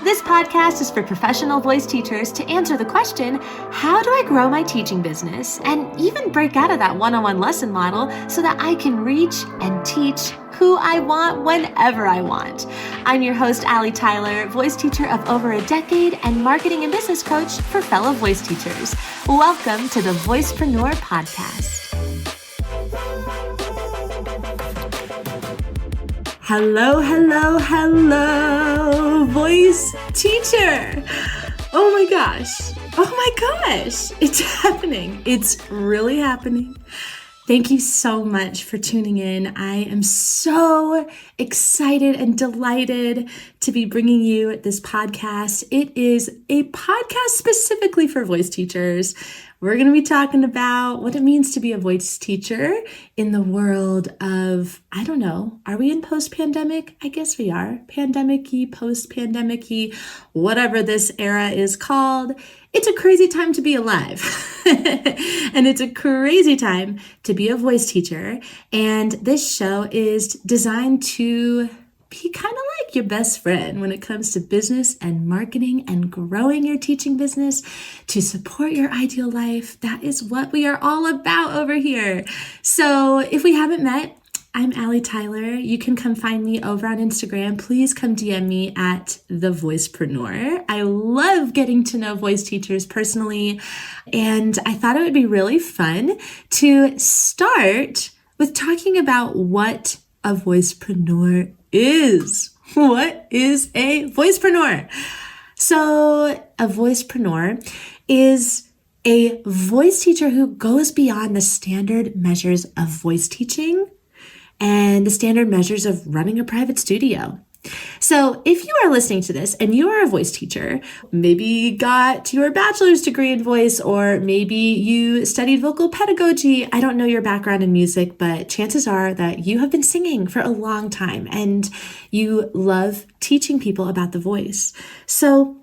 This podcast is for professional voice teachers to answer the question, how do I grow my teaching business and even break out of that one-on-one lesson model so that I can reach and teach who I want whenever I want. I'm your host, Allie Tyler, voice teacher of over a decade and marketing and business coach for fellow voice teachers. Welcome to the Voicepreneur Podcast. Hello, voice teacher. Oh my gosh, it's happening. It's really happening. Thank you so much for tuning in. I am so excited and delighted to be bringing you this podcast. It is a podcast specifically for voice teachers. We're going to be talking about what it means to be a voice teacher in the world of, are we in post-pandemic? I guess we are. Pandemic-y, post-pandemic-y, whatever this era is called. It's a crazy time to be alive. And it's a crazy time to be a voice teacher. And this show is designed to be kind of like your best friend when it comes to business and marketing and growing your teaching business to support your ideal life. That is what we are all about over here. So if we haven't met, I'm Allie Tyler. You can come find me over on Instagram. Please come DM me at The Voicepreneur. I love getting to know voice teachers personally, and I thought it would be really fun to start with talking about what a voicepreneur is. What is a voicepreneur? So a voicepreneur is a voice teacher who goes beyond the standard measures of voice teaching and the standard measures of running a private studio. So if you are listening to this and you are a voice teacher, maybe you got your bachelor's degree in voice, or maybe you studied vocal pedagogy. I don't know your background in music, but chances are that you have been singing for a long time and you love teaching people about the voice. So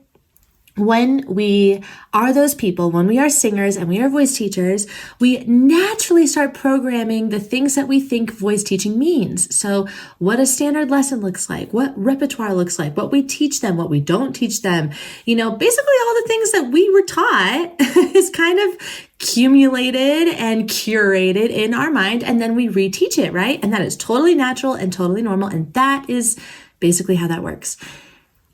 when we are those people, when we are singers and we are voice teachers, we naturally start programming the things that we think voice teaching means. So what a standard lesson looks like, what repertoire looks like, what we teach them, what we don't teach them, basically all the things that we were taught is kind of accumulated and curated in our mind, and then we reteach it, right? And that is totally natural and totally normal, and that is basically how that works.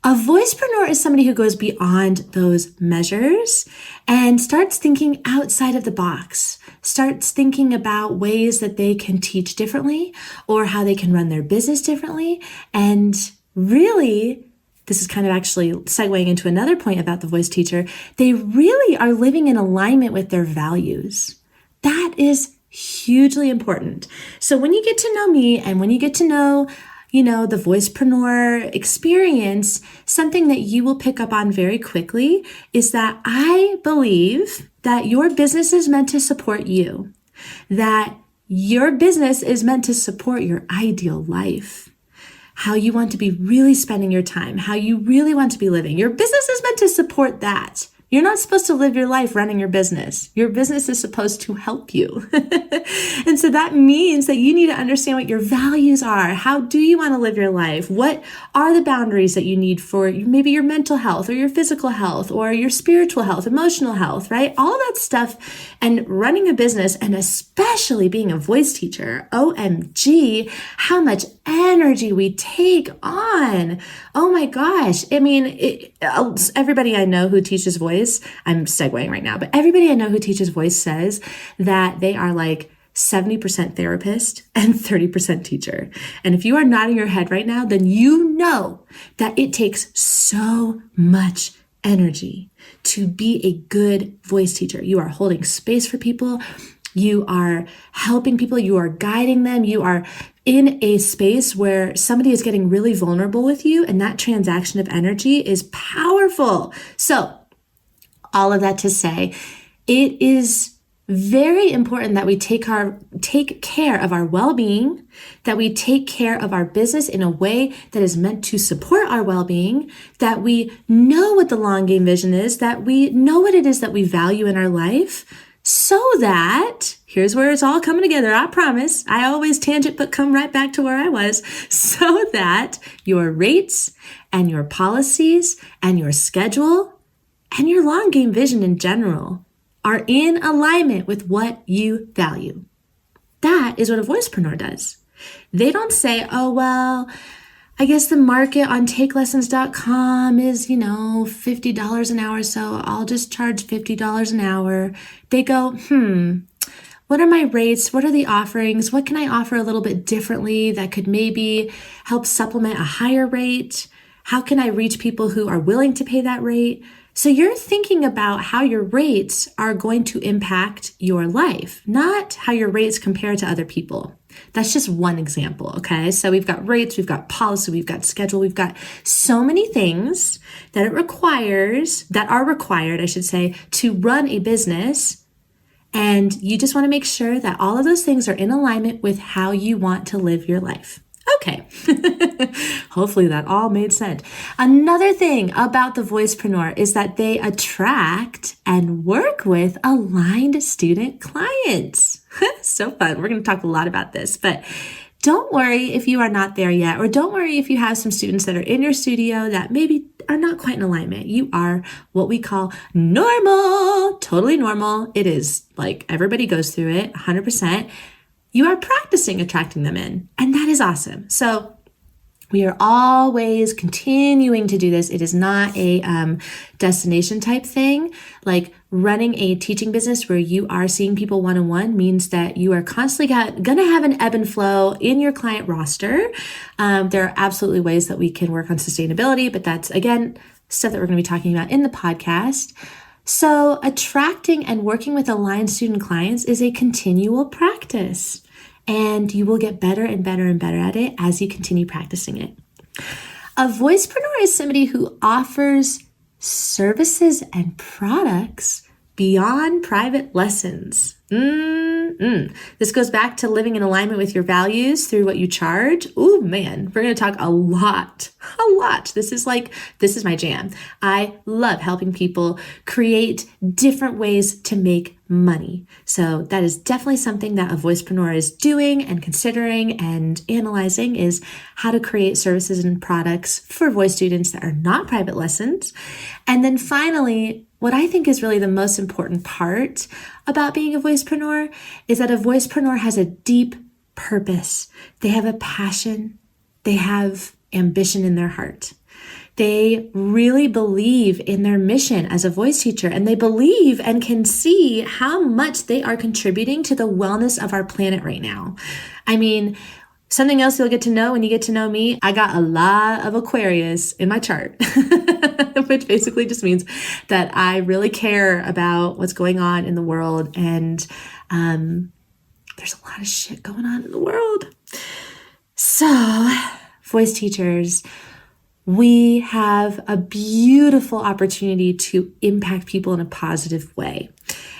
A voicepreneur is somebody who goes beyond those measures and starts thinking outside of the box, starts thinking about ways that they can teach differently or how they can run their business differently. And really, this is kind of actually segueing into another point about the voice teacher, they really are living in alignment with their values. That is hugely important. So when you get to know me and when you get to know the voicepreneur experience, something that you will pick up on very quickly is that I believe that your business is meant to support you, that your business is meant to support your ideal life, how you want to be really spending your time, how you really want to be living. Your business is meant to support that. You're not supposed to live your life running your business. Your business is supposed to help you. And so that means that you need to understand what your values are. How do you want to live your life? What are the boundaries that you need for maybe your mental health or your physical health or your spiritual health, emotional health, right? All of that stuff, and running a business, and especially being a voice teacher, OMG, how much energy we take on. Oh my gosh. I mean, everybody I know who teaches voice, I'm segueing right now, but everybody I know who teaches voice says that they are like 70% therapist and 30% teacher. And if you are nodding your head right now, then you know that it takes so much energy to be a good voice teacher. You are holding space for people. You are helping people. You are guiding them. You are in a space where somebody is getting really vulnerable with you, and that transaction of energy is powerful. So all of that to say, it is very important that we take care of our well-being, that we take care of our business in a way that is meant to support our well-being, that we know what the long game vision is, that we know what it is that we value in our life, so that, here's where it's all coming together, I promise. I always tangent, but come right back to where I was, so that your rates and your policies and your schedule and your long game vision in general are in alignment with what you value. That is what a voicepreneur does. They don't say, oh, well, I guess the market on takelessons.com is, $50 an hour, so I'll just charge $50 an hour. They go, what are my rates? What are the offerings? What can I offer a little bit differently that could maybe help supplement a higher rate? How can I reach people who are willing to pay that rate? So you're thinking about how your rates are going to impact your life, not how your rates compare to other people. That's just one example, okay? So we've got rates, we've got policy, we've got schedule, we've got so many things that are required, I should say, to run a business. And you just want to make sure that all of those things are in alignment with how you want to live your life. Okay, hopefully that all made sense. Another thing about the voicepreneur is that they attract and work with aligned student clients. So fun. We're going to talk a lot about this, but don't worry if you are not there yet, or don't worry if you have some students that are in your studio that maybe are not quite in alignment. You are what we call normal, totally normal. It is like everybody goes through it 100%. You are practicing attracting them in, and that is awesome. So we are always continuing to do this. It is not a destination type thing. Like running a teaching business where you are seeing people one-on-one means that you are constantly going to have an ebb and flow in your client roster. There are absolutely ways that we can work on sustainability, but that's, again, stuff that we're going to be talking about in the podcast. So attracting and working with aligned student clients is a continual practice, and you will get better and better and better at it as you continue practicing it. A voicepreneur is somebody who offers services and products beyond private lessons. This goes back to living in alignment with your values through what you charge. Ooh, man, we're going to talk a lot. This is my jam. I love helping people create different ways to make money. So that is definitely something that a voicepreneur is doing and considering and analyzing, is how to create services and products for voice students that are not private lessons. And then finally, what I think is really the most important part about being a voicepreneur is that a voicepreneur has a deep purpose. They have a passion. They have ambition in their heart. They really believe in their mission as a voice teacher, and they believe and can see how much they are contributing to the wellness of our planet right now. I mean, something else you'll get to know when you get to know me, I got a lot of Aquarius in my chart, which basically just means that I really care about what's going on in the world. And there's a lot of shit going on in the world. So, voice teachers, we have a beautiful opportunity to impact people in a positive way.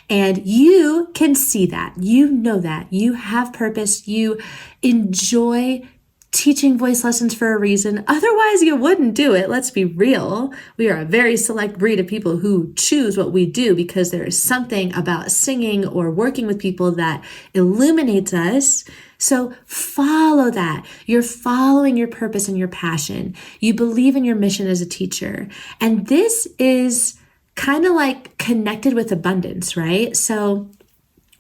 And you can see that. You know that. You have purpose. You enjoy teaching voice lessons for a reason. Otherwise, you wouldn't do it. Let's be real. We are a very select breed of people who choose what we do because there is something about singing or working with people that illuminates us. So follow that. You're following your purpose and your passion. You believe in your mission as a teacher. And this is kind of like connected with abundance, right? So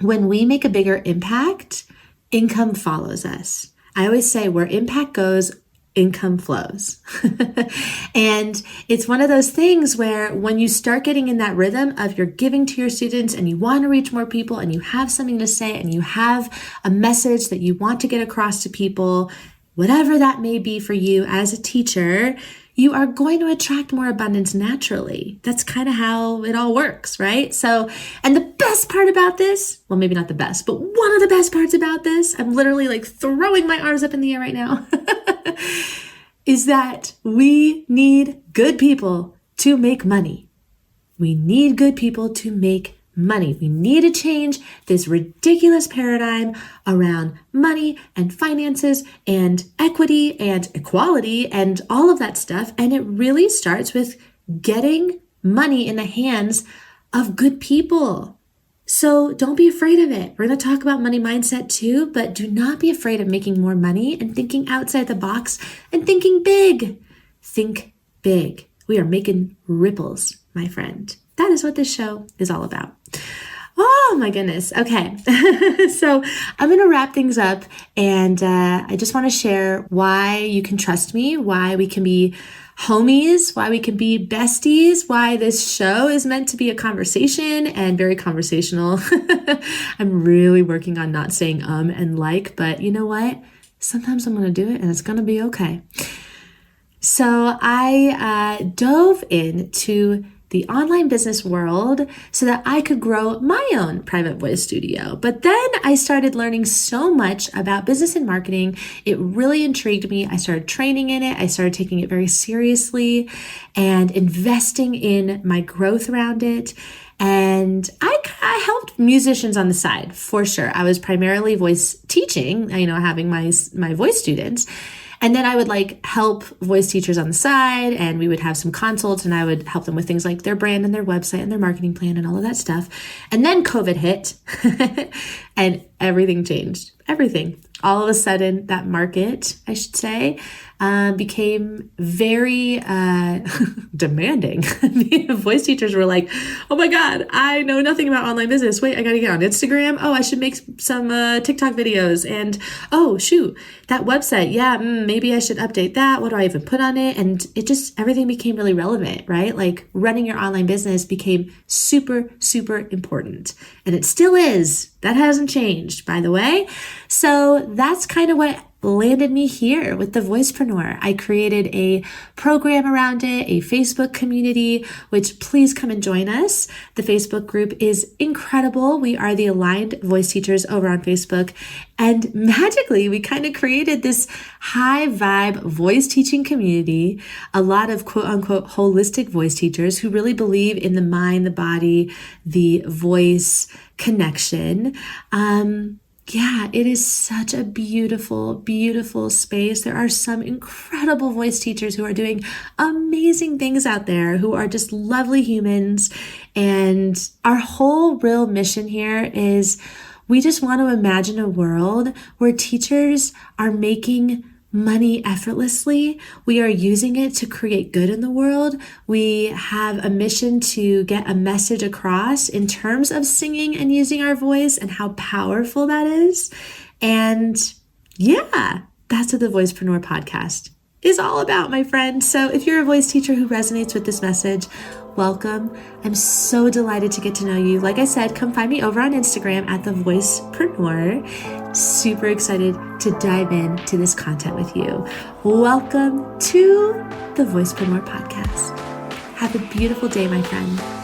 when we make a bigger impact, income follows us. I always say where impact goes, income flows. And it's one of those things where when you start getting in that rhythm of you're giving to your students and you want to reach more people and you have something to say and you have a message that you want to get across to people, whatever that may be for you as a teacher, you are going to attract more abundance naturally. That's kind of how it all works, right? So, and the best part about this, well, maybe not the best, but one of the best parts about this, I'm literally like throwing my arms up in the air right now, is that we need good people to make money. We need good people to make money. We need to change this ridiculous paradigm around money and finances and equity and equality and all of that stuff. And it really starts with getting money in the hands of good people. So don't be afraid of it. We're going to talk about money mindset too, but do not be afraid of making more money and thinking outside the box and thinking big. Think big. We are making ripples, my friend. That is what this show is all about. Oh my goodness. Okay. So I'm going to wrap things up, and I just want to share why you can trust me, why we can be homies, why we can be besties, why this show is meant to be a conversation and very conversational. I'm really working on not saying and like, but you know what? Sometimes I'm going to do it and it's going to be okay. So I dove into the online business world so that I could grow my own private voice studio. But then I started learning so much about business and marketing. It really intrigued me. I started training in it. I started taking it very seriously and investing in my growth around it. And I helped musicians on the side, for sure. I was primarily voice teaching, having my voice students. And then I would help voice teachers on the side, and we would have some consults, and I would help them with things like their brand and their website and their marketing plan and all of that stuff. And then COVID hit and everything changed. Everything. All of a sudden, that market, I should say, became very demanding. Voice teachers were like, oh my God, I know nothing about online business. Wait, I got to get on Instagram. Oh, I should make some TikTok videos. And oh, shoot, that website. Yeah, maybe I should update that. What do I even put on it? And everything became really relevant, right? Like running your online business became super, super important. And it still is. That hasn't changed, by the way. So that's kind of what landed me here with the Voicepreneur. I created a program around it, a Facebook community, which please come and join us. The Facebook group is incredible. We are the Aligned Voice Teachers over on Facebook. And magically, we kind of created this high vibe voice teaching community, a lot of quote unquote holistic voice teachers who really believe in the mind, the body, the voice connection. Yeah, it is such a beautiful, beautiful space. There are some incredible voice teachers who are doing amazing things out there, who are just lovely humans. And our whole real mission here is we just want to imagine a world where teachers are making money effortlessly. We are using it to create good in the world. We have a mission to get a message across in terms of singing and using our voice and how powerful that is. And yeah, that's what the Voicepreneur Podcast is all about, my friend. So if you're a voice teacher who resonates with this message, welcome. I'm so delighted to get to know you. Like I said, come find me over on Instagram at the Voicepreneur. Super excited to dive into this content with you. Welcome to the Voicepreneur Podcast. Have a beautiful day, my friend.